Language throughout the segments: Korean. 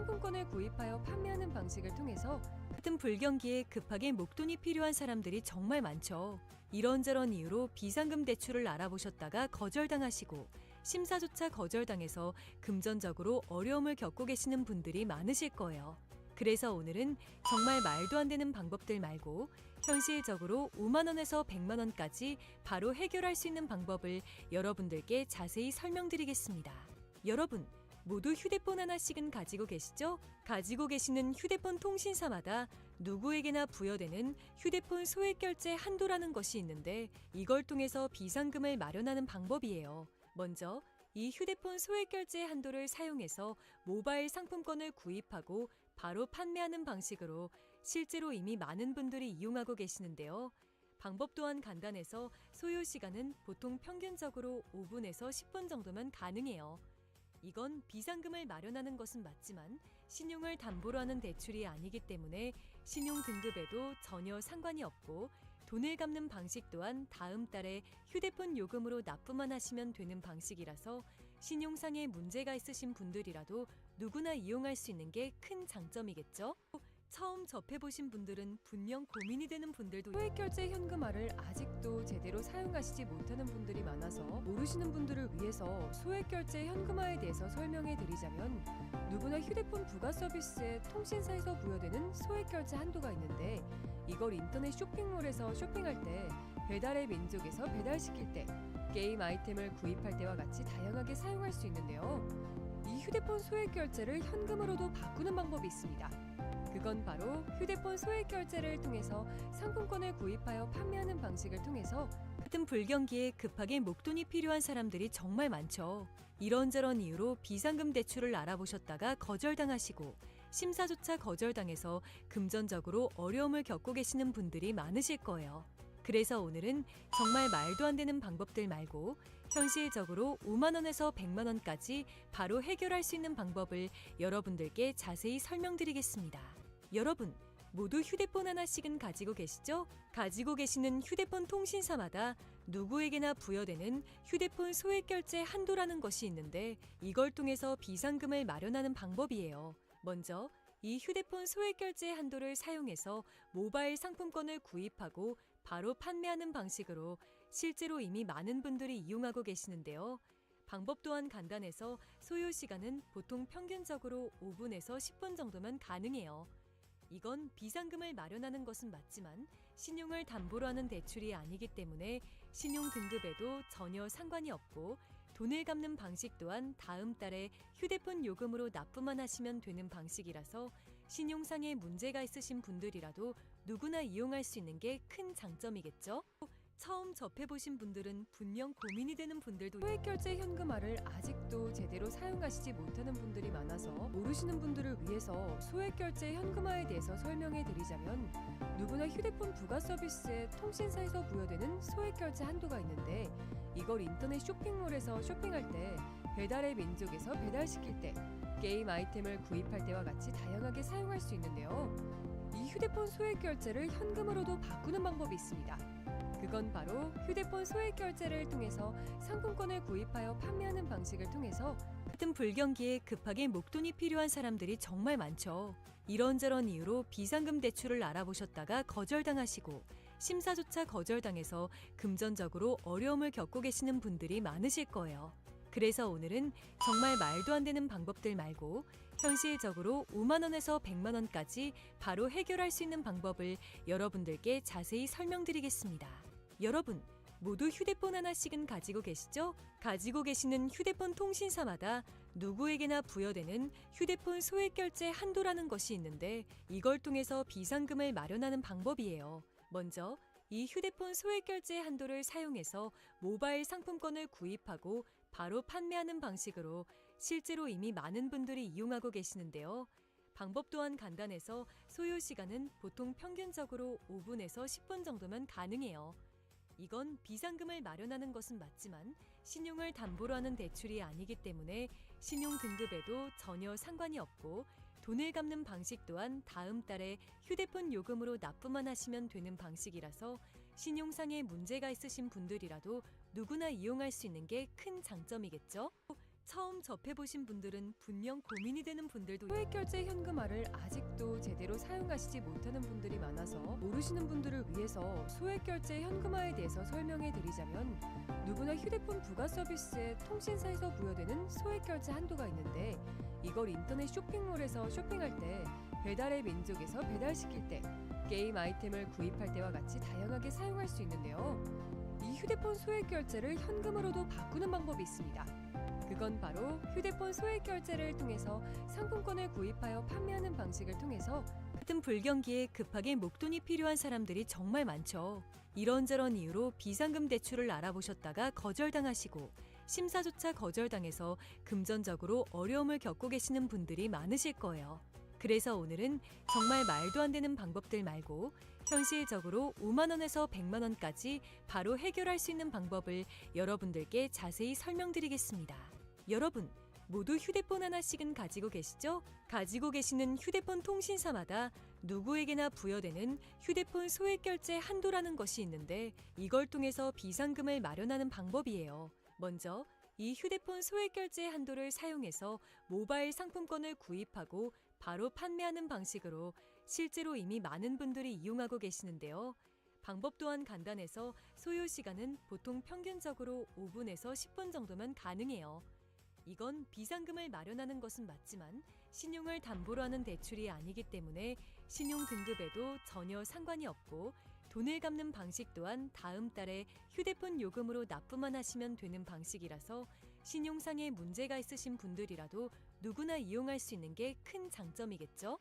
상품권을 구입하여 판매하는 방식을 통해서 같은 불경기에 급하게 목돈이 필요한 사람들이 정말 많죠. 이런저런 이유로 비상금 대출을 알아보셨다가 거절당하시고 심사조차 거절당해서 금전적으로 어려움을 겪고 계시는 분들이 많으실 거예요. 그래서 오늘은 정말 말도 안 되는 방법들 말고 현실적으로 5만 원에서 100만 원까지 바로 해결할 수 있는 방법을 여러분들께 자세히 설명드리겠습니다. 여러분, 모두 휴대폰 하나씩은 가지고 계시죠? 가지고 계시는 휴대폰 통신사마다 누구에게나 부여되는 휴대폰 소액결제 한도라는 것이 있는데 이걸 통해서 비상금을 마련하는 방법이에요. 먼저 이 휴대폰 소액결제 한도를 사용해서 모바일 상품권을 구입하고 바로 판매하는 방식으로 실제로 이미 많은 분들이 이용하고 계시는데요. 방법 또한 간단해서 소요 시간은 보통 평균적으로 5분에서 10분 정도면 가능해요. 이건 비상금을 마련하는 것은 맞지만 신용을 담보로 하는 대출이 아니기 때문에 신용 등급에도 전혀 상관이 없고 돈을 갚는 방식 또한 다음 달에 휴대폰 요금으로 납부만 하시면 되는 방식이라서 신용상의 문제가 있으신 분들이라도 누구나 이용할 수 있는 게 큰 장점이겠죠? 처음 접해보신 분들은 분명 고민이 되는 분들도 소액결제 현금화를 아직도 제대로 사용하시지 못하는 분들이 많아서 모르시는 분들을 위해서 소액결제 현금화에 대해서 설명해 드리자면 누구나 휴대폰 부가 서비스에 통신사에서 부여되는 소액결제 한도가 있는데 이걸 인터넷 쇼핑몰에서 쇼핑할 때 배달의 민족에서 배달시킬 때 게임 아이템을 구입할 때와 같이 다양하게 사용할 수 있는데요. 이 휴대폰 소액결제를 현금으로도 바꾸는 방법이 있습니다. 그건 바로 휴대폰 소액결제를 통해서 상품권을 구입하여 판매하는 방식을 통해서 같은 불경기에 급하게 목돈이 필요한 사람들이 정말 많죠. 이런저런 이유로 비상금 대출을 알아보셨다가 거절당하시고 심사조차 거절당해서 금전적으로 어려움을 겪고 계시는 분들이 많으실 거예요. 그래서 오늘은 정말 말도 안 되는 방법들 말고 현실적으로 5만 원에서 100만 원까지 바로 해결할 수 있는 방법을 여러분들께 자세히 설명드리겠습니다. 여러분, 모두 휴대폰 하나씩은 가지고 계시죠? 가지고 계시는 휴대폰 통신사마다 누구에게나 부여되는 휴대폰 소액결제 한도라는 것이 있는데 이걸 통해서 비상금을 마련하는 방법이에요. 먼저 이 휴대폰 소액결제 한도를 사용해서 모바일 상품권을 구입하고 바로 판매하는 방식으로 실제로 이미 많은 분들이 이용하고 계시는데요. 방법 또한 간단해서 소요 시간은 보통 평균적으로 5분에서 10분 정도면 가능해요. 이건 비상금을 마련하는 것은 맞지만 신용을 담보로 하는 대출이 아니기 때문에 신용 등급에도 전혀 상관이 없고 돈을 갚는 방식 또한 다음 달에 휴대폰 요금으로 납부만 하시면 되는 방식이라서 신용상의 문제가 있으신 분들이라도 누구나 이용할 수 있는 게 큰 장점이겠죠? 처음 접해보신 분들은 분명 고민이 되는 분들도 소액결제 현금화를 아직도 제대로 사용하시지 못하는 분들이 많아서 모르시는 분들을 위해서 소액결제 현금화에 대해서 설명해 드리자면 누구나 휴대폰 부가 서비스에 통신사에서 부여되는 소액결제 한도가 있는데 이걸 인터넷 쇼핑몰에서 쇼핑할 때 배달의 민족에서 배달시킬 때 게임 아이템을 구입할 때와 같이 다양하게 사용할 수 있는데요. 이 휴대폰 소액결제를 현금으로도 바꾸는 방법이 있습니다. 그건 바로 휴대폰 소액결제를 통해서 상품권을 구입하여 판매하는 방식을 통해서 같은 불경기에 급하게 목돈이 필요한 사람들이 정말 많죠. 이런저런 이유로 비상금 대출을 알아보셨다가 거절당하시고 심사조차 거절당해서 금전적으로 어려움을 겪고 계시는 분들이 많으실 거예요. 그래서 오늘은 정말 말도 안 되는 방법들 말고 현실적으로 5만 원에서 100만 원까지 바로 해결할 수 있는 방법을 여러분들께 자세히 설명드리겠습니다. 여러분, 모두 휴대폰 하나씩은 가지고 계시죠? 가지고 계시는 휴대폰 통신사마다 누구에게나 부여되는 휴대폰 소액결제 한도라는 것이 있는데 이걸 통해서 비상금을 마련하는 방법이에요. 먼저 이 휴대폰 소액결제 한도를 사용해서 모바일 상품권을 구입하고 바로 판매하는 방식으로 실제로 이미 많은 분들이 이용하고 계시는데요. 방법 또한 간단해서 소요 시간은 보통 평균적으로 5분에서 10분 정도면 가능해요. 이건 비상금을 마련하는 것은 맞지만 신용을 담보로 하는 대출이 아니기 때문에 신용 등급에도 전혀 상관이 없고 돈을 갚는 방식 또한 다음 달에 휴대폰 요금으로 납부만 하시면 되는 방식이라서 신용상의 문제가 있으신 분들이라도 누구나 이용할 수 있는 게 큰 장점이겠죠? 처음 접해보신 분들은 분명 고민이 되는 분들도 소액결제 현금화를 아직도 제대로 사용하시지 못하는 분들이 많아서 모르시는 분들을 위해서 소액결제 현금화에 대해서 설명해 드리자면, 누구나 휴대폰 부가 서비스에 통신사에서 부여되는 소액결제 한도가 있는데, 이걸 인터넷 쇼핑몰에서 쇼핑할 때, 배달의 민족에서 배달시킬 때, 게임 아이템을 구입할 때와 같이 다양하게 사용할 수 있는데요. 이 휴대폰 소액결제를 현금으로도 바꾸는 방법이 있습니다. 그건 바로 휴대폰 소액결제를 통해서 상품권을 구입하여 판매하는 방식을 통해서 같은 불경기에 급하게 목돈이 필요한 사람들이 정말 많죠. 이런저런 이유로 비상금 대출을 알아보셨다가 거절당하시고 심사조차 거절당해서 금전적으로 어려움을 겪고 계시는 분들이 많으실 거예요. 그래서 오늘은 정말 말도 안 되는 방법들 말고 현실적으로 5만 원에서 100만 원까지 바로 해결할 수 있는 방법을 여러분들께 자세히 설명드리겠습니다. 여러분, 모두 휴대폰 하나씩은 가지고 계시죠? 가지고 계시는 휴대폰 통신사마다 누구에게나 부여되는 휴대폰 소액결제 한도라는 것이 있는데, 이걸 통해서 비상금을 마련하는 방법이에요. 먼저 이 휴대폰 소액결제 한도를 사용해서 모바일 상품권을 구입하고 바로 판매하는 방식으로 실제로 이미 많은 분들이 이용하고 계시는데요. 방법 또한 간단해서 소요 시간은 보통 평균적으로 5분에서 10분 정도면 가능해요. 이건 비상금을 마련하는 것은 맞지만 신용을 담보로 하는 대출이 아니기 때문에 신용 등급에도 전혀 상관이 없고, 돈을 갚는 방식 또한 다음 달에 휴대폰 요금으로 납부만 하시면 되는 방식이라서 신용상의 문제가 있으신 분들이라도 누구나 이용할 수 있는 게 큰 장점이겠죠?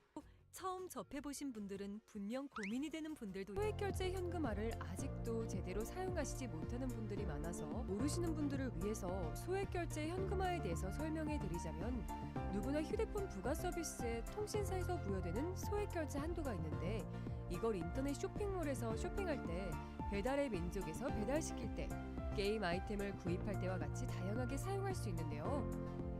처음 접해보신 분들은 분명 고민이 되는 분들도 소액결제 현금화를 아직도 제대로 사용하시지 못하는 분들이 많아서 모르시는 분들을 위해서 소액결제 현금화에 대해서 설명해 드리자면, 누구나 휴대폰 부가 서비스에 통신사에서 부여되는 소액결제 한도가 있는데, 이걸 인터넷 쇼핑몰에서 쇼핑할 때, 배달의 민족에서 배달시킬 때, 게임 아이템을 구입할 때와 같이 다양하게 사용할 수 있는데요.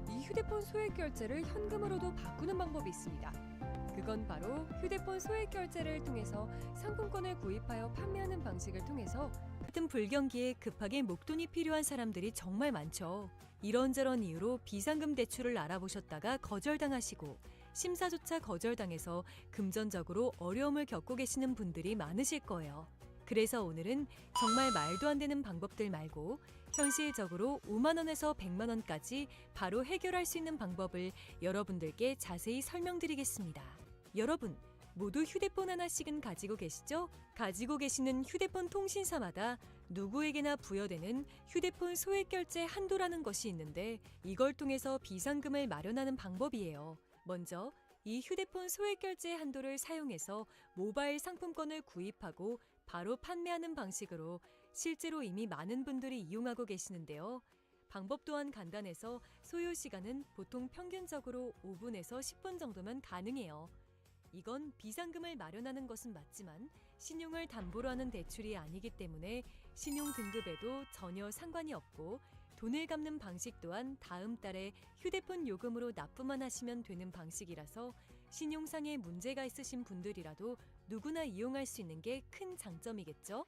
이 휴대폰 소액결제를 현금으로도 바꾸는 방법이 있습니다. 그건 바로 휴대폰 소액결제를 통해서 상품권을 구입하여 판매하는 방식을 통해서 같은 불경기에 급하게 목돈이 필요한 사람들이 정말 많죠. 이런저런 이유로 비상금 대출을 알아보셨다가 거절당하시고 심사조차 거절당해서 금전적으로 어려움을 겪고 계시는 분들이 많으실 거예요. 그래서 오늘은 정말 말도 안 되는 방법들 말고 현실적으로 5만 원에서 100만 원까지 바로 해결할 수 있는 방법을 여러분들께 자세히 설명드리겠습니다. 여러분, 모두 휴대폰 하나씩은 가지고 계시죠? 가지고 계시는 휴대폰 통신사마다 누구에게나 부여되는 휴대폰 소액결제 한도라는 것이 있는데, 이걸 통해서 비상금을 마련하는 방법이에요. 먼저 이 휴대폰 소액결제 한도를 사용해서 모바일 상품권을 구입하고 바로 판매하는 방식으로 실제로 이미 많은 분들이 이용하고 계시는데요. 방법 또한 간단해서 소요 시간은 보통 평균적으로 5분에서 10분 정도면 가능해요. 이건 비상금을 마련하는 것은 맞지만 신용을 담보로 하는 대출이 아니기 때문에 신용 등급에도 전혀 상관이 없고, 돈을 갚는 방식 또한 다음 달에 휴대폰 요금으로 납부만 하시면 되는 방식이라서 신용상의 문제가 있으신 분들이라도 누구나 이용할 수 있는 게 큰 장점이겠죠?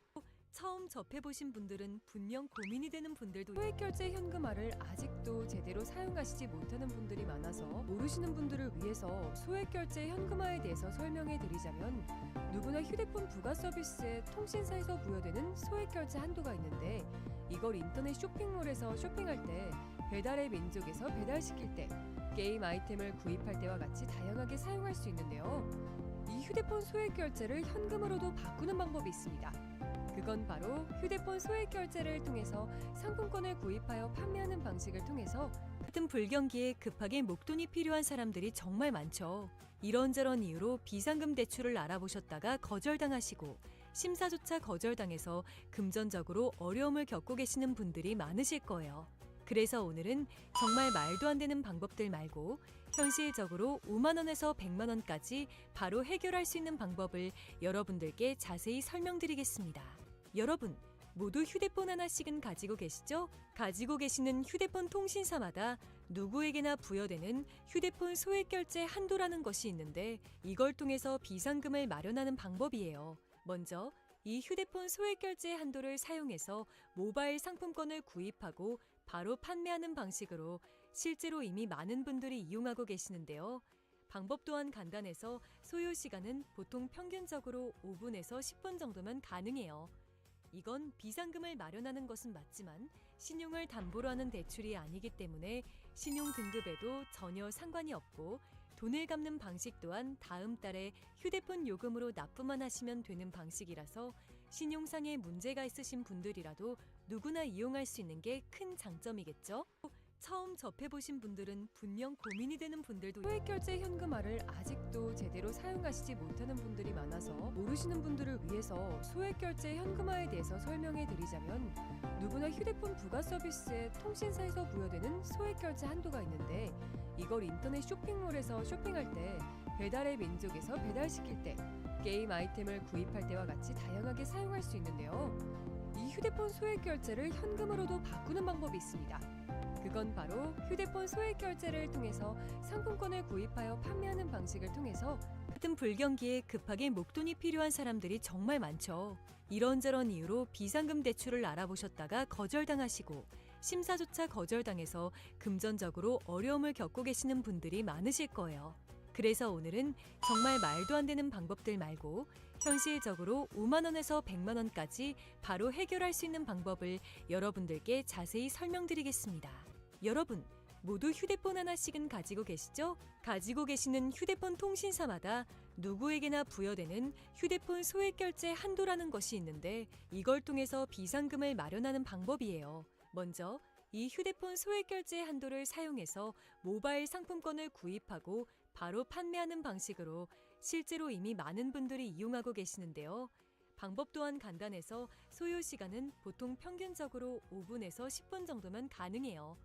처음 접해보신 분들은 분명 고민이 되는 분들도 소액결제 현금화를 아직도 제대로 사용하시지 못하는 분들이 많아서 모르시는 분들을 위해서 소액결제 현금화에 대해서 설명해 드리자면, 누구나 휴대폰 부가 서비스에 통신사에서 부여되는 소액결제 한도가 있는데, 이걸 인터넷 쇼핑몰에서 쇼핑할 때, 배달의 민족에서 배달시킬 때, 게임 아이템을 구입할 때와 같이 다양하게 사용할 수 있는데요. 이 휴대폰 소액결제를 현금으로도 바꾸는 방법이 있습니다. 그건 바로 휴대폰 소액결제를 통해서 상품권을 구입하여 판매하는 방식을 통해서 같은 불경기에 급하게 목돈이 필요한 사람들이 정말 많죠. 이런저런 이유로 비상금 대출을 알아보셨다가 거절당하시고 심사조차 거절당해서 금전적으로 어려움을 겪고 계시는 분들이 많으실 거예요. 그래서 오늘은 정말 말도 안 되는 방법들 말고 현실적으로 5만 원에서 100만 원까지 바로 해결할 수 있는 방법을 여러분들께 자세히 설명드리겠습니다. 여러분, 모두 휴대폰 하나씩은 가지고 계시죠? 가지고 계시는 휴대폰 통신사마다 누구에게나 부여되는 휴대폰 소액결제 한도라는 것이 있는데, 이걸 통해서 비상금을 마련하는 방법이에요. 먼저 이 휴대폰 소액결제 한도를 사용해서 모바일 상품권을 구입하고 바로 판매하는 방식으로 실제로 이미 많은 분들이 이용하고 계시는데요. 방법 또한 간단해서 소요 시간은 보통 평균적으로 5분에서 10분 정도면 가능해요. 이건 비상금을 마련하는 것은 맞지만 신용을 담보로 하는 대출이 아니기 때문에 신용 등급에도 전혀 상관이 없고 돈을 갚는 방식 또한 다음 달에 휴대폰 요금으로 납부만 하시면 되는 방식이라서 신용상에 문제가 있으신 분들이라도 누구나 이용할 수 있는 게 큰 장점이겠죠? 처음 접해보신 분들은 분명 고민이 되는 분들도 소액결제 현금화를 아직도 제대로 사용하시지 못하는 분들이 많아서 모르시는 분들을 위해서 소액결제 현금화에 대해서 설명해 드리자면 누구나 휴대폰 부가 서비스에 통신사에서 부여되는 소액결제 한도가 있는데 이걸 인터넷 쇼핑몰에서 쇼핑할 때 배달의 민족에서 배달시킬 때 게임 아이템을 구입할 때와 같이 다양하게 사용할 수 있는데요. 이 휴대폰 소액결제를 현금으로도 바꾸는 방법이 있습니다. 그건 바로 휴대폰 소액결제를 통해서 상품권을 구입하여 판매하는 방식을 통해서 같은 불경기에 급하게 목돈이 필요한 사람들이 정말 많죠. 이런저런 이유로 비상금 대출을 알아보셨다가 거절당하시고 심사조차 거절당해서 금전적으로 어려움을 겪고 계시는 분들이 많으실 거예요. 그래서 오늘은 정말 말도 안 되는 방법들 말고 현실적으로 5만 원에서 100만 원까지 바로 해결할 수 있는 방법을 여러분들께 자세히 설명드리겠습니다. 여러분, 모두 휴대폰 하나씩은 가지고 계시죠? 가지고 계시는 휴대폰 통신사마다 누구에게나 부여되는 휴대폰 소액결제 한도라는 것이 있는데 이걸 통해서 비상금을 마련하는 방법이에요. 먼저 이 휴대폰 소액결제 한도를 사용해서 모바일 상품권을 구입하고 바로 판매하는 방식으로 실제로 이미 많은 분들이 이용하고 계시는데요. 방법 또한 간단해서 소요 시간은 보통 평균적으로 5분에서 10분 정도면 가능해요.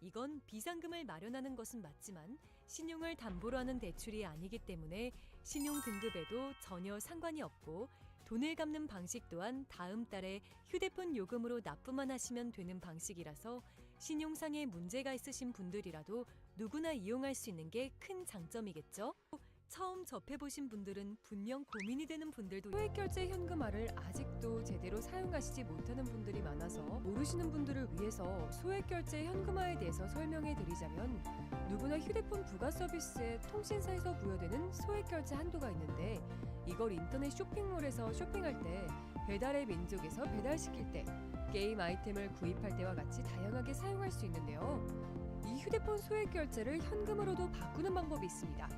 이건 비상금을 마련하는 것은 맞지만 신용을 담보로 하는 대출이 아니기 때문에 신용 등급에도 전혀 상관이 없고 돈을 갚는 방식 또한 다음 달에 휴대폰 요금으로 납부만 하시면 되는 방식이라서 신용상에 문제가 있으신 분들이라도 누구나 이용할 수 있는 게 큰 장점이겠죠? 처음 접해보신 분들은 분명 고민이 되는 분들도 소액결제 현금화를 아직도 제대로 사용하시지 못하는 분들이 많아서 모르시는 분들을 위해서 소액결제 현금화에 대해서 설명해 드리자면 누구나 휴대폰 부가 서비스에 통신사에서 부여되는 소액결제 한도가 있는데 이걸 인터넷 쇼핑몰에서 쇼핑할 때 배달의 민족에서 배달시킬 때 게임 아이템을 구입할 때와 같이 다양하게 사용할 수 있는데요. 이 휴대폰 소액결제를 현금으로도 바꾸는 방법이 있습니다.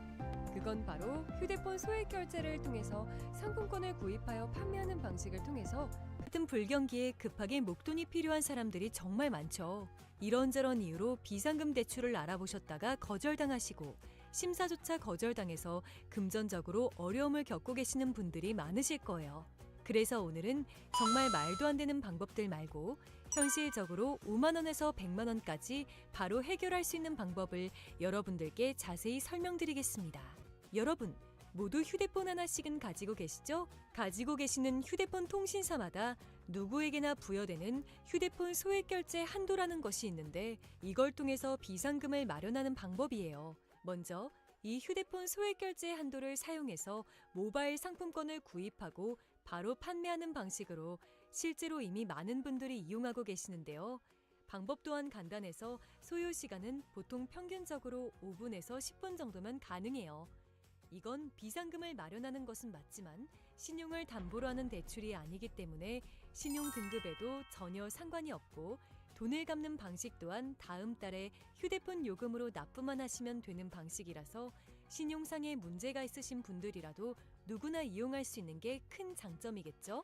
그건 바로 휴대폰 소액결제를 통해서 상품권을 구입하여 판매하는 방식을 통해서 같은 불경기에 급하게 목돈이 필요한 사람들이 정말 많죠. 이런저런 이유로 비상금 대출을 알아보셨다가 거절당하시고 심사조차 거절당해서 금전적으로 어려움을 겪고 계시는 분들이 많으실 거예요. 그래서 오늘은 정말 말도 안 되는 방법들 말고 현실적으로 5만 원에서 100만 원까지 바로 해결할 수 있는 방법을 여러분들께 자세히 설명드리겠습니다. 여러분, 모두 휴대폰 하나씩은 가지고 계시죠? 가지고 계시는 휴대폰 통신사마다 누구에게나 부여되는 휴대폰 소액결제 한도라는 것이 있는데 이걸 통해서 비상금을 마련하는 방법이에요. 먼저 이 휴대폰 소액결제 한도를 사용해서 모바일 상품권을 구입하고 바로 판매하는 방식으로 실제로 이미 많은 분들이 이용하고 계시는데요. 방법 또한 간단해서 소요 시간은 보통 평균적으로 5분에서 10분 정도면 가능해요. 이건 비상금을 마련하는 것은 맞지만 신용을 담보로 하는 대출이 아니기 때문에 신용 등급에도 전혀 상관이 없고 돈을 갚는 방식 또한 다음 달에 휴대폰 요금으로 납부만 하시면 되는 방식이라서 신용상에 문제가 있으신 분들이라도 누구나 이용할 수 있는 게 큰 장점이겠죠?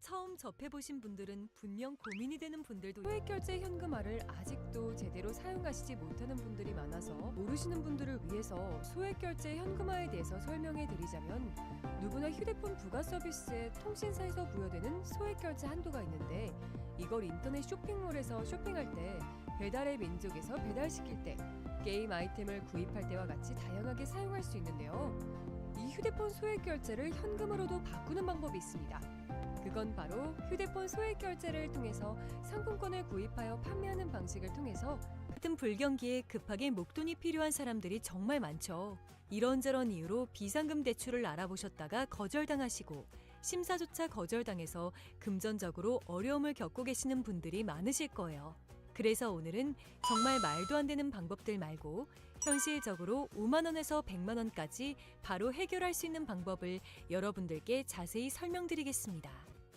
처음 접해보신 분들은 분명 고민이 되는 분들도 소액결제 현금화를 아직도 제대로 사용하시지 못하는 분들이 많아서 모르시는 분들을 위해서 소액결제 현금화에 대해서 설명해 드리자면 누구나 휴대폰 부가 서비스에 통신사에서 부여되는 소액결제 한도가 있는데 이걸 인터넷 쇼핑몰에서 쇼핑할 때 배달의 민족에서 배달시킬 때 게임 아이템을 구입할 때와 같이 다양하게 사용할 수 있는데요. 이 휴대폰 소액결제를 현금으로도 바꾸는 방법이 있습니다. 그건 바로 휴대폰 소액결제를 통해서 상품권을 구입하여 판매하는 방식을 통해서 같은 불경기에 급하게 목돈이 필요한 사람들이 정말 많죠. 이런저런 이유로 비상금 대출을 알아보셨다가 거절당하시고 심사조차 거절당해서 금전적으로 어려움을 겪고 계시는 분들이 많으실 거예요. 그래서 오늘은 정말 말도 안 되는 방법들 말고 현실적으로 5만 원에서 100만 원까지 바로 해결할 수 있는 방법을 여러분들께 자세히 설명드리겠습니다.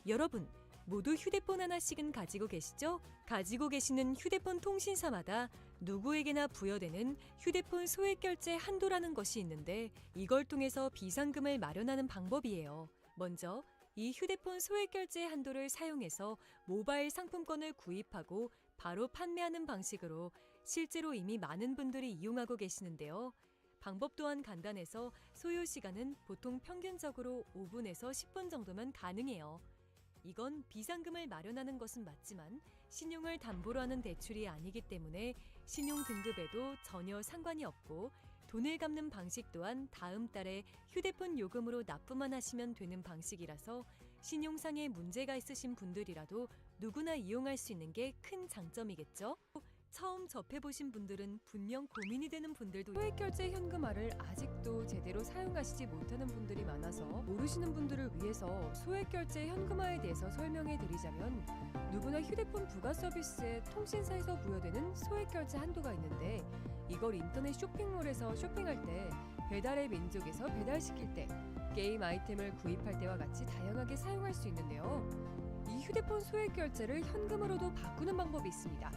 여러분, 모두 휴대폰 하나씩은 가지고 계시죠? 가지고 계시는 휴대폰 통신사마다 누구에게나 부여되는 휴대폰 소액결제 한도라는 것이 있는데 이걸 통해서 비상금을 마련하는 방법이에요. 먼저 이 휴대폰 소액결제 한도를 사용해서 모바일 상품권을 구입하고 바로 판매하는 방식으로 실제로 이미 많은 분들이 이용하고 계시는데요. 방법 또한 간단해서 소요 시간은 보통 평균적으로 5분에서 10분 정도면 가능해요. 이건 비상금을 마련하는 것은 맞지만 신용을 담보로 하는 대출이 아니기 때문에 신용 등급에도 전혀 상관이 없고 돈을 갚는 방식 또한 다음 달에 휴대폰 요금으로 납부만 하시면 되는 방식이라서 신용상의 문제가 있으신 분들이라도 누구나 이용할 수 있는 게 큰 장점이겠죠? 처음 접해보신 분들은 분명 고민이 되는 분들도 소액결제 현금화를 아직도 제대로 사용하시지 못하는 분들이 많아서 모르시는 분들을 위해서 소액결제 현금화에 대해서 설명해 드리자면 누구나 휴대폰 부가 서비스에 통신사에서 부여되는 소액결제 한도가 있는데 이걸 인터넷 쇼핑몰에서 쇼핑할 때 배달의 민족에서 배달시킬 때 게임 아이템을 구입할 때와 같이 다양하게 사용할 수 있는데요. 이 휴대폰 소액결제를 현금으로도 바꾸는 방법이 있습니다.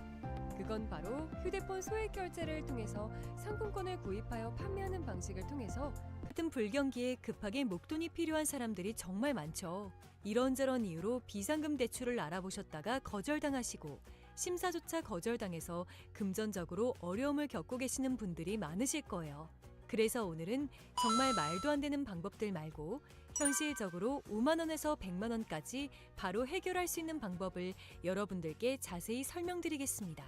그건 바로 휴대폰 소액결제를 통해서 상품권을 구입하여 판매하는 방식을 통해서 같은 불경기에 급하게 목돈이 필요한 사람들이 정말 많죠. 이런저런 이유로 비상금 대출을 알아보셨다가 거절당하시고 심사조차 거절당해서 금전적으로 어려움을 겪고 계시는 분들이 많으실 거예요. 그래서 오늘은 정말 말도 안 되는 방법들 말고 현실적으로 5만 원에서 100만 원까지 바로 해결할 수 있는 방법을 여러분들께 자세히 설명드리겠습니다.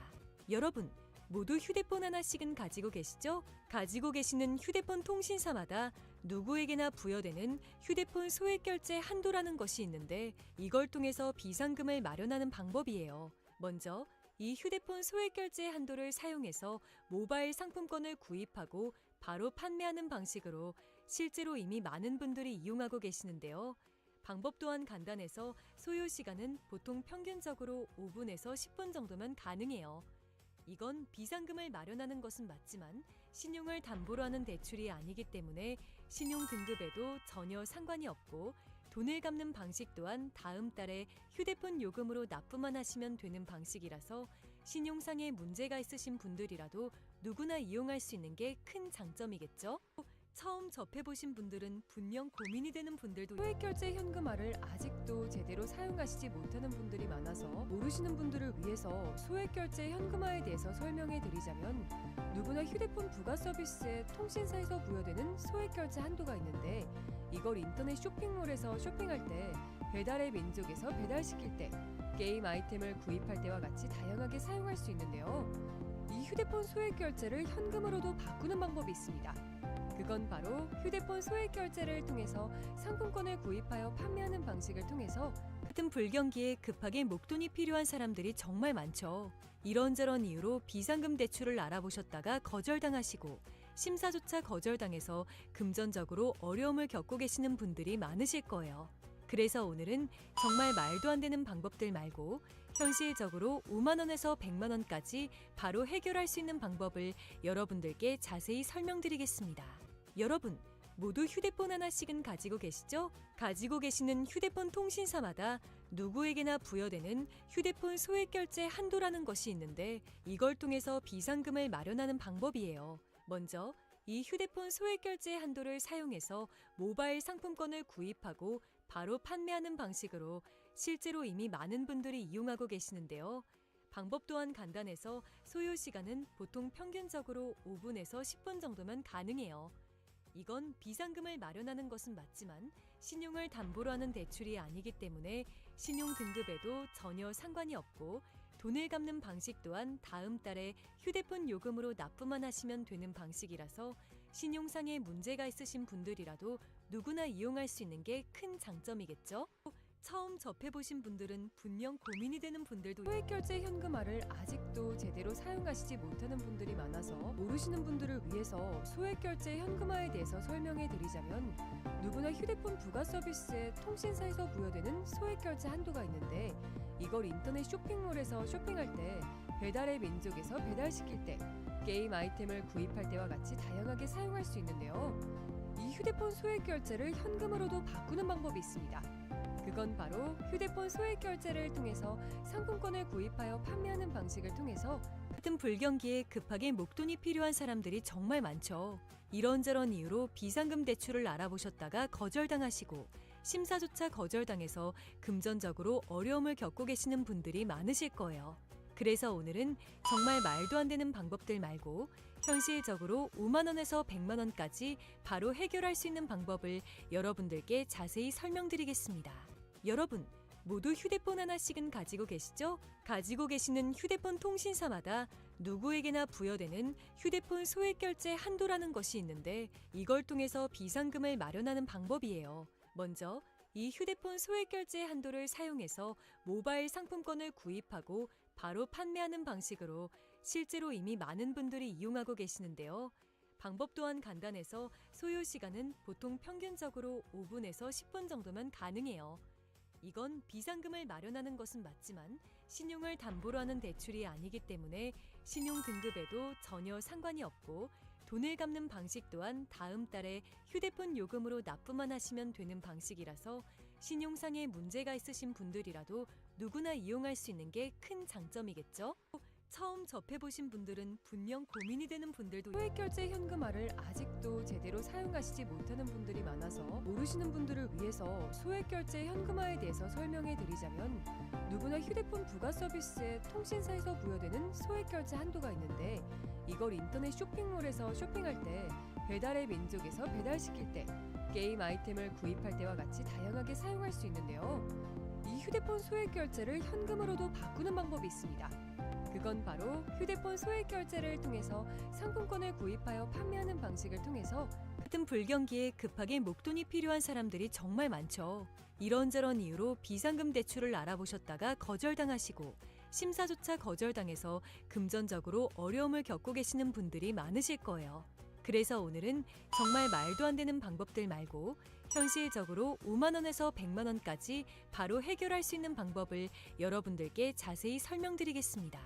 여러분, 모두 휴대폰 하나씩은 가지고 계시죠? 가지고 계시는 휴대폰 통신사마다 누구에게나 부여되는 휴대폰 소액결제 한도라는 것이 있는데 이걸 통해서 비상금을 마련하는 방법이에요. 먼저 이 휴대폰 소액결제 한도를 사용해서 모바일 상품권을 구입하고 바로 판매하는 방식으로 실제로 이미 많은 분들이 이용하고 계시는데요. 방법 또한 간단해서 소요 시간은 보통 평균적으로 5분에서 10분 정도면 가능해요. 이건 비상금을 마련하는 것은 맞지만 신용을 담보로 하는 대출이 아니기 때문에 신용 등급에도 전혀 상관이 없고 돈을 갚는 방식 또한 다음 달에 휴대폰 요금으로 납부만 하시면 되는 방식이라서 신용상의 문제가 있으신 분들이라도 누구나 이용할 수 있는 게 큰 장점이겠죠? 처음 접해보신 분들은 분명 고민이 되는 분들도 소액결제 현금화를 아직도 제대로 사용하시지 못하는 분들이 많아서 모르시는 분들을 위해서 소액결제 현금화에 대해서 설명해 드리자면 누구나 휴대폰 부가 서비스에 통신사에서 부여되는 소액결제 한도가 있는데 이걸 인터넷 쇼핑몰에서 쇼핑할 때 배달의 민족에서 배달시킬 때 게임 아이템을 구입할 때와 같이 다양하게 사용할 수 있는데요. 이 휴대폰 소액결제를 현금으로도 바꾸는 방법이 있습니다. 그건 바로 휴대폰 소액결제를 통해서 상품권을 구입하여 판매하는 방식을 통해서 같은 불경기에 급하게 목돈이 필요한 사람들이 정말 많죠. 이런저런 이유로 비상금 대출을 알아보셨다가 거절당하시고 심사조차 거절당해서 금전적으로 어려움을 겪고 계시는 분들이 많으실 거예요. 그래서 오늘은 정말 말도 안 되는 방법들 말고 현실적으로 5만 원에서 100만 원까지 바로 해결할 수 있는 방법을 여러분들께 자세히 설명드리겠습니다. 여러분, 모두 휴대폰 하나씩은 가지고 계시죠? 가지고 계시는 휴대폰 통신사마다 누구에게나 부여되는 휴대폰 소액결제 한도라는 것이 있는데 이걸 통해서 비상금을 마련하는 방법이에요. 먼저 이 휴대폰 소액결제 한도를 사용해서 모바일 상품권을 구입하고 바로 판매하는 방식으로 실제로 이미 많은 분들이 이용하고 계시는데요. 방법 또한 간단해서 소요 시간은 보통 평균적으로 5분에서 10분 정도면 가능해요. 이건 비상금을 마련하는 것은 맞지만 신용을 담보로 하는 대출이 아니기 때문에 신용 등급에도 전혀 상관이 없고 돈을 갚는 방식 또한 다음 달에 휴대폰 요금으로 납부만 하시면 되는 방식이라서 신용상의 문제가 있으신 분들이라도 누구나 이용할 수 있는 게 큰 장점이겠죠? 처음 접해보신 분들은 분명 고민이 되는 분들도 소액결제 현금화를 아직도 제대로 사용하시지 못하는 분들이 많아서 모르시는 분들을 위해서 소액결제 현금화에 대해서 설명해 드리자면 누구나 휴대폰 부가 서비스에 통신사에서 부여되는 소액결제 한도가 있는데 이걸 인터넷 쇼핑몰에서 쇼핑할 때 배달의 민족에서 배달시킬 때, 게임 아이템을 구입할 때와 같이 다양하게 사용할 수 있는데요. 이 휴대폰 소액 결제를 현금으로도 바꾸는 방법이 있습니다. 그건 바로 휴대폰 소액 결제를 통해서 상품권을 구입하여 판매하는 방식을 통해서 같은 불경기에 급하게 목돈이 필요한 사람들이 정말 많죠. 이런저런 이유로 비상금 대출을 알아보셨다가 거절당하시고 심사조차 거절당해서 금전적으로 어려움을 겪고 계시는 분들이 많으실 거예요. 그래서 오늘은 정말 말도 안 되는 방법들 말고 현실적으로 5만 원에서 100만 원까지 바로 해결할 수 있는 방법을 여러분들께 자세히 설명드리겠습니다. 여러분, 모두 휴대폰 하나씩은 가지고 계시죠? 가지고 계시는 휴대폰 통신사마다 누구에게나 부여되는 휴대폰 소액 결제 한도라는 것이 있는데 이걸 통해서 비상금을 마련하는 방법이에요. 먼저 이 휴대폰 소액 결제 한도를 사용해서 모바일 상품권을 구입하고 바로 판매하는 방식으로 실제로 이미 많은 분들이 이용하고 계시는데요. 방법 또한 간단해서 소요 시간은 보통 평균적으로 5분에서 10분 정도면 가능해요. 이건 비상금을 마련하는 것은 맞지만 신용을 담보로 하는 대출이 아니기 때문에 신용 등급에도 전혀 상관이 없고 돈을 갚는 방식 또한 다음 달에 휴대폰 요금으로 납부만 하시면 되는 방식이라서 신용상에 문제가 있으신 분들이라도 누구나 이용할 수 있는 게 큰 장점이겠죠? 처음 접해보신 분들은 분명 고민이 되는 분들도 소액 결제 현금화를 아직도 제대로 사용하시지 못하는 분들이 많아서 모르시는 분들을 위해서 소액 결제 현금화에 대해서 설명해 드리자면 누구나 휴대폰 부가 서비스에 통신사에서 부여되는 소액 결제 한도가 있는데 이걸 인터넷 쇼핑몰에서 쇼핑할 때, 배달의 민족에서 배달시킬 때, 게임 아이템을 구입할 때와 같이 다양하게 사용할 수 있는데요. 이 휴대폰 소액 결제를 현금으로도 바꾸는 방법이 있습니다. 그건 바로 휴대폰 소액 결제를 통해서 상품권을 구입하여 판매하는 방식을 통해서 같은 불경기에 급하게 목돈이 필요한 사람들이 정말 많죠. 이런저런 이유로 비상금 대출을 알아보셨다가 거절당하시고 심사조차 거절당해서 금전적으로 어려움을 겪고 계시는 분들이 많으실 거예요. 그래서 오늘은 정말 말도 안 되는 방법들 말고 현실적으로 5만 원에서 100만 원까지 바로 해결할 수 있는 방법을 여러분들께 자세히 설명드리겠습니다.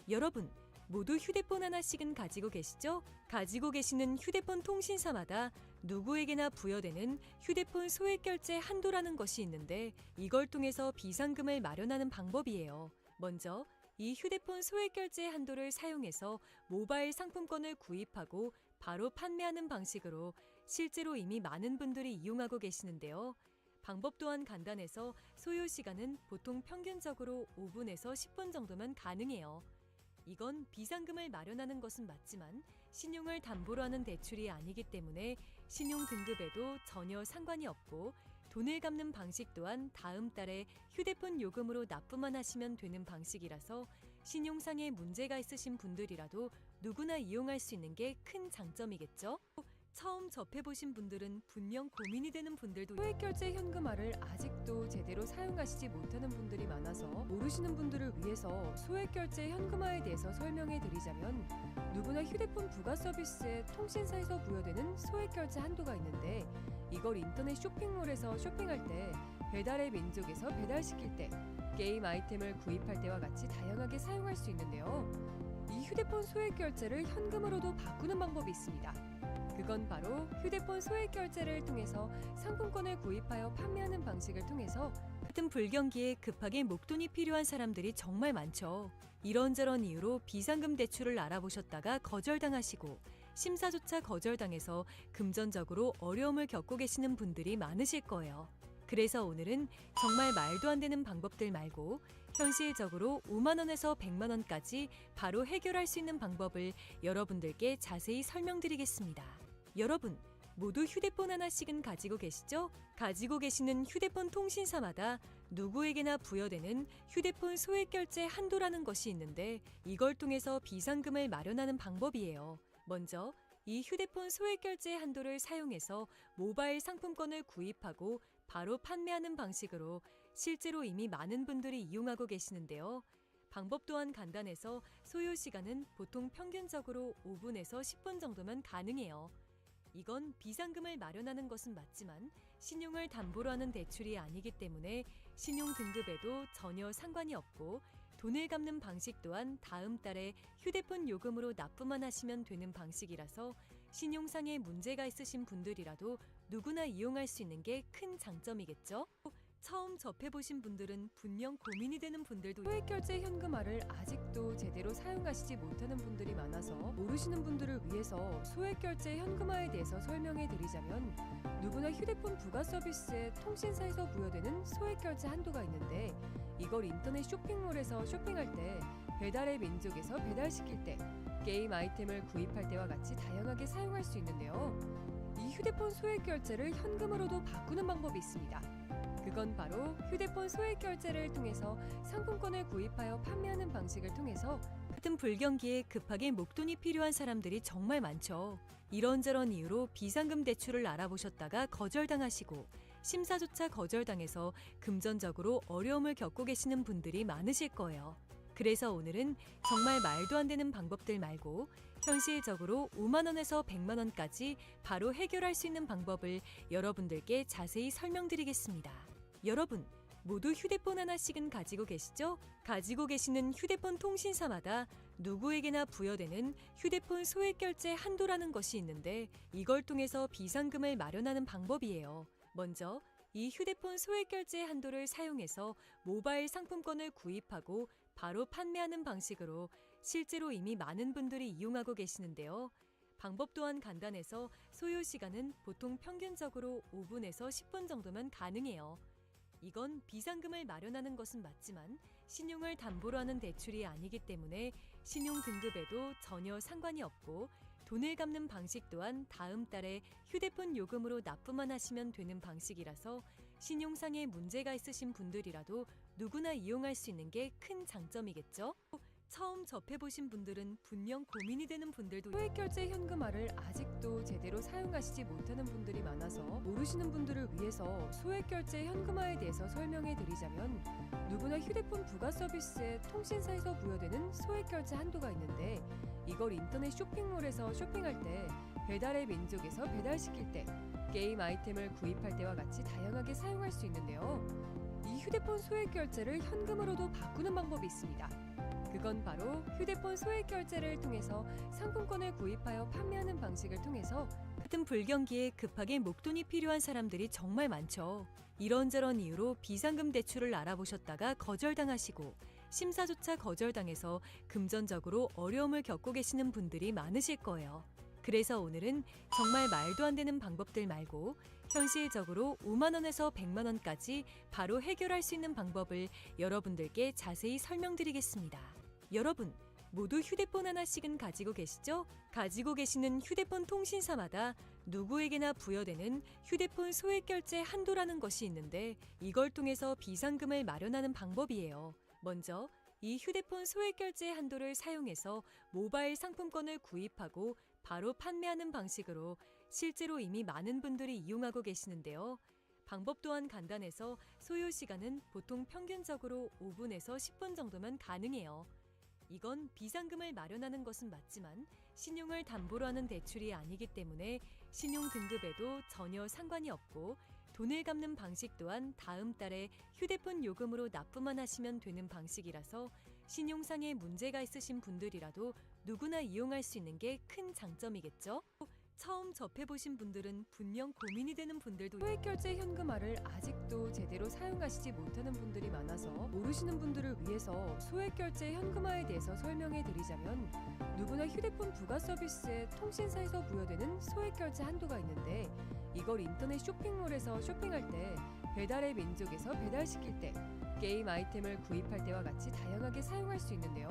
여러분, 모두 휴대폰 하나씩은 가지고 계시죠? 가지고 계시는 휴대폰 통신사마다 누구에게나 부여되는 휴대폰 소액 결제 한도라는 것이 있는데 이걸 통해서 비상금을 마련하는 방법이에요. 먼저 이 휴대폰 소액 결제 한도를 사용해서 모바일 상품권을 구입하고 바로 판매하는 방식으로 실제로 이미 많은 분들이 이용하고 계시는데요. 방법 또한 간단해서 소요 시간은 보통 평균적으로 5분에서 10분 정도면 가능해요. 이건 비상금을 마련하는 것은 맞지만 신용을 담보로 하는 대출이 아니기 때문에 신용 등급에도 전혀 상관이 없고 돈을 갚는 방식 또한 다음 달에 휴대폰 요금으로 납부만 하시면 되는 방식이라서 신용상에 문제가 있으신 분들이라도 누구나 이용할 수 있는 게 큰 장점이겠죠? 처음 접해보신 분들은 분명 고민이 되는 분들도 소액 결제 현금화를 아직도 제대로 사용하시지 못하는 분들이 많아서 모르시는 분들을 위해서 소액 결제 현금화에 대해서 설명해 드리자면 누구나 휴대폰 부가 서비스에 통신사에서 부여되는 소액 결제 한도가 있는데 이걸 인터넷 쇼핑몰에서 쇼핑할 때, 배달의 민족에서 배달시킬 때, 게임 아이템을 구입할 때와 같이 다양하게 사용할 수 있는데요. 이 휴대폰 소액 결제를 현금으로도 바꾸는 방법이 있습니다. 그건 바로 휴대폰 소액 결제를 통해서 상품권을 구입하여 판매하는 방식을 통해서 같은 불경기에 급하게 목돈이 필요한 사람들이 정말 많죠. 이런저런 이유로 비상금 대출을 알아보셨다가 거절당하시고 심사조차 거절당해서 금전적으로 어려움을 겪고 계시는 분들이 많으실 거예요. 그래서 오늘은 정말 말도 안 되는 방법들 말고 현실적으로 5만 원에서 100만 원까지 바로 해결할 수 있는 방법을 여러분들께 자세히 설명드리겠습니다. 여러분, 모두 휴대폰 하나씩은 가지고 계시죠? 가지고 계시는 휴대폰 통신사마다 누구에게나 부여되는 휴대폰 소액 결제 한도라는 것이 있는데 이걸 통해서 비상금을 마련하는 방법이에요. 먼저 이 휴대폰 소액 결제 한도를 사용해서 모바일 상품권을 구입하고 바로 판매하는 방식으로 실제로 이미 많은 분들이 이용하고 계시는데요. 방법 또한 간단해서 소요 시간은 보통 평균적으로 5분에서 10분 정도면 가능해요. 이건 비상금을 마련하는 것은 맞지만 신용을 담보로 하는 대출이 아니기 때문에 신용 등급에도 전혀 상관이 없고 돈을 갚는 방식 또한 다음 달에 휴대폰 요금으로 납부만 하시면 되는 방식이라서 신용상에 문제가 있으신 분들이라도 누구나 이용할 수 있는 게 큰 장점이겠죠? 처음 접해보신 분들은 분명 고민이 되는 분들도 소액결제 현금화를 아직도 제대로 사용하시지 못하는 분들이 많아서 모르시는 분들을 위해서 소액결제 현금화에 대해서 설명해 드리자면 누구나 휴대폰 부가 서비스에 통신사에서 부여되는 소액결제 한도가 있는데 이걸 인터넷 쇼핑몰에서 쇼핑할 때 배달의 민족에서 배달시킬 때 게임 아이템을 구입할 때와 같이 다양하게 사용할 수 있는데요. 이 휴대폰 소액결제를 현금으로도 바꾸는 방법이 있습니다. 그건 바로 휴대폰 소액결제를 통해서 상품권을 구입하여 판매하는 방식을 통해서 같은 불경기에 급하게 목돈이 필요한 사람들이 정말 많죠. 이런저런 이유로 비상금 대출을 알아보셨다가 거절당하시고 심사조차 거절당해서 금전적으로 어려움을 겪고 계시는 분들이 많으실 거예요. 그래서 오늘은 정말 말도 안 되는 방법들 말고 현실적으로 5만 원에서 100만 원까지 바로 해결할 수 있는 방법을 여러분들께 자세히 설명드리겠습니다. 여러분, 모두 휴대폰 하나씩은 가지고 계시죠? 가지고 계시는 휴대폰 통신사마다 누구에게나 부여되는 휴대폰 소액결제 한도라는 것이 있는데 이걸 통해서 비상금을 마련하는 방법이에요. 먼저 이 휴대폰 소액결제 한도를 사용해서 모바일 상품권을 구입하고 바로 판매하는 방식으로 실제로 이미 많은 분들이 이용하고 계시는데요. 방법 또한 간단해서 소요 시간은 보통 평균적으로 5분에서 10분 정도면 가능해요. 이건 비상금을 마련하는 것은 맞지만 신용을 담보로 하는 대출이 아니기 때문에 신용 등급에도 전혀 상관이 없고 돈을 갚는 방식 또한 다음 달에 휴대폰 요금으로 납부만 하시면 되는 방식이라서 신용상에 문제가 있으신 분들이라도 누구나 이용할 수 있는 게 큰 장점이겠죠? 처음 접해보신 분들은 분명 고민이 되는 분들도 소액결제 현금화를 아직도 제대로 사용하시지 못하는 분들이 많아서 모르시는 분들을 위해서 소액결제 현금화에 대해서 설명해 드리자면 누구나 휴대폰 부가 서비스에 통신사에서 부여되는 소액결제 한도가 있는데 이걸 인터넷 쇼핑몰에서 쇼핑할 때 배달의 민족에서 배달시킬 때 게임 아이템을 구입할 때와 같이 다양하게 사용할 수 있는데요. 이 휴대폰 소액결제를 현금으로도 바꾸는 방법이 있습니다. 그건 바로 휴대폰 소액결제를 통해서 상품권을 구입하여 판매하는 방식을 통해서 같은 불경기에 급하게 목돈이 필요한 사람들이 정말 많죠. 이런저런 이유로 비상금 대출을 알아보셨다가 거절당하시고 심사조차 거절당해서 금전적으로 어려움을 겪고 계시는 분들이 많으실 거예요. 그래서 오늘은 정말 말도 안 되는 방법들 말고 현실적으로 5만 원에서 100만 원까지 바로 해결할 수 있는 방법을 여러분들께 자세히 설명드리겠습니다. 여러분, 모두 휴대폰 하나씩은 가지고 계시죠? 가지고 계시는 휴대폰 통신사마다 누구에게나 부여되는 휴대폰 소액결제 한도라는 것이 있는데 이걸 통해서 비상금을 마련하는 방법이에요. 먼저 이 휴대폰 소액결제 한도를 사용해서 모바일 상품권을 구입하고 바로 판매하는 방식으로 실제로 이미 많은 분들이 이용하고 계시는데요. 방법 또한 간단해서 소요 시간은 보통 평균적으로 5분에서 10분 정도면 가능해요. 이건 비상금을 마련하는 것은 맞지만 신용을 담보로 하는 대출이 아니기 때문에 신용 등급에도 전혀 상관이 없고 돈을 갚는 방식 또한 다음 달에 휴대폰 요금으로 납부만 하시면 되는 방식이라서 신용상에 문제가 있으신 분들이라도 누구나 이용할 수 있는 게 큰 장점이겠죠? 처음 접해보신 분들은 분명 고민이 되는 분들도 소액결제 현금화를 아직도 제대로 사용하시지 못하는 분들이 많아서 모르시는 분들을 위해서 소액결제 현금화에 대해서 설명해 드리자면 누구나 휴대폰 부가 서비스에 통신사에서 부여되는 소액결제 한도가 있는데 이걸 인터넷 쇼핑몰에서 쇼핑할 때 배달의 민족에서 배달시킬 때 게임 아이템을 구입할 때와 같이 다양하게 사용할 수 있는데요.